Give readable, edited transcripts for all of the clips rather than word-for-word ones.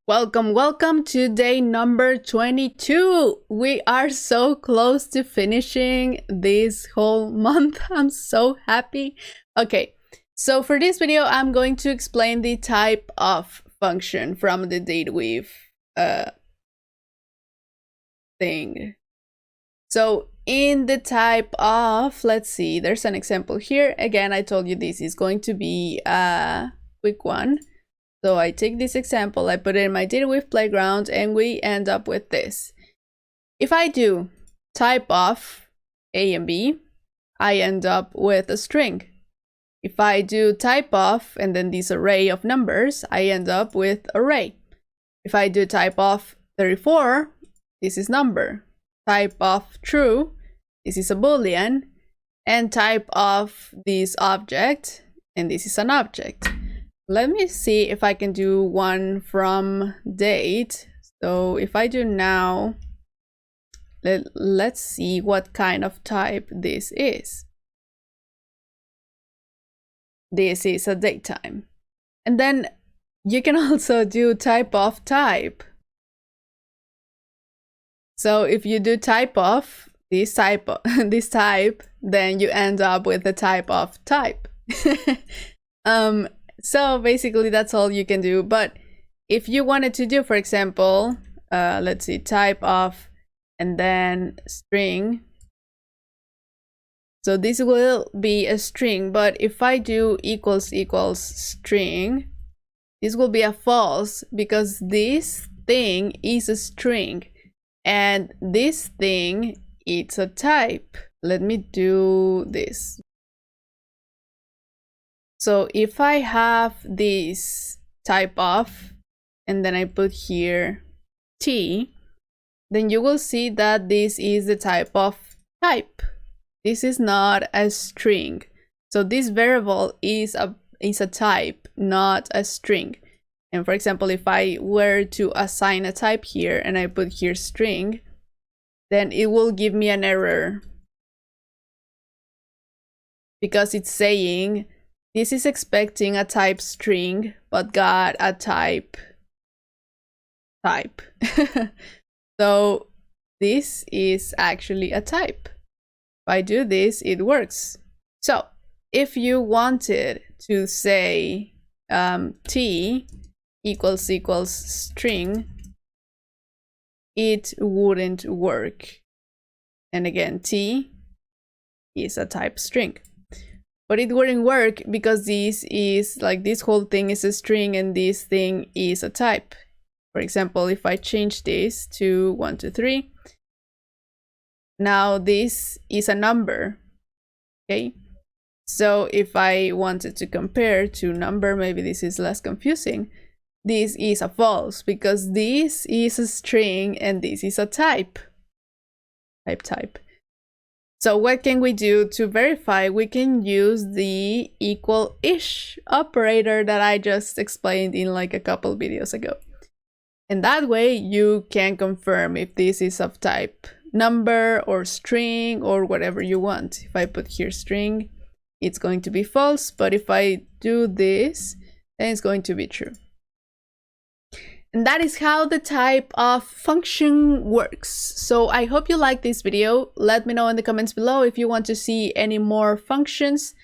Welcome to day number 22. We are so close to finishing this whole month. I'm so happy. Okay, so for this video, I'm going to explain the typeOf function from the DataWeave thing. So in the typeOf, let's see, there's an example here. Again, I told you this is going to be a quick one. So I take this example, I put it in my DataWeave playground, and we end up with this. If I do typeOf A and B, I end up with a string. If I do typeOf and then this array of numbers, I end up with array. If I do typeOf 34, this is number. TypeOf true, this is a boolean. And typeOf this object, and this is an object. Let me see if I can do one from date. So if I do now, let's see what kind of type this is. This is a datetime. And then you can also do typeOf type. So if you do typeOf this type, then you end up with the typeOf type. So basically that's all you can do. But if you wanted to do, for example, let's see, typeOf and then string. So this will be a string, but if I do equals string, this will be a false because this thing is a string and this thing, it's a type. Let me do this. So if I have this typeOf and then I put here t, then you will see that this is the typeOf type. This is not a string. So this variable is a type, not a string. And for example, if I were to assign a type here and I put here string, then it will give me an error because it's saying this is expecting a type string, but got a type. So this is actually a type. If I do this, it works. So if you wanted to say t equals string, it wouldn't work. And again, t is a type string. But it wouldn't work because this is like this whole thing is a string and this thing is a type. For example, if I change this to 1, 2, 3, now this is a number. Okay, so if I wanted to compare to number, maybe this is less confusing. This is a false because this is a string and this is a type. Type. So what can we do to verify? We can use the equal-ish operator that I just explained in like a couple videos ago. And that way you can confirm if this is of type number or string or whatever you want. If I put here string, it's going to be false. But if I do this, then it's going to be true. And that is how the typeOf function works. So I hope you like this video. Let me know in the comments below if you want to see any more functions.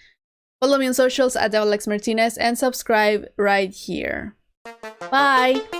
Follow me on socials at Martinez and subscribe right here. Bye!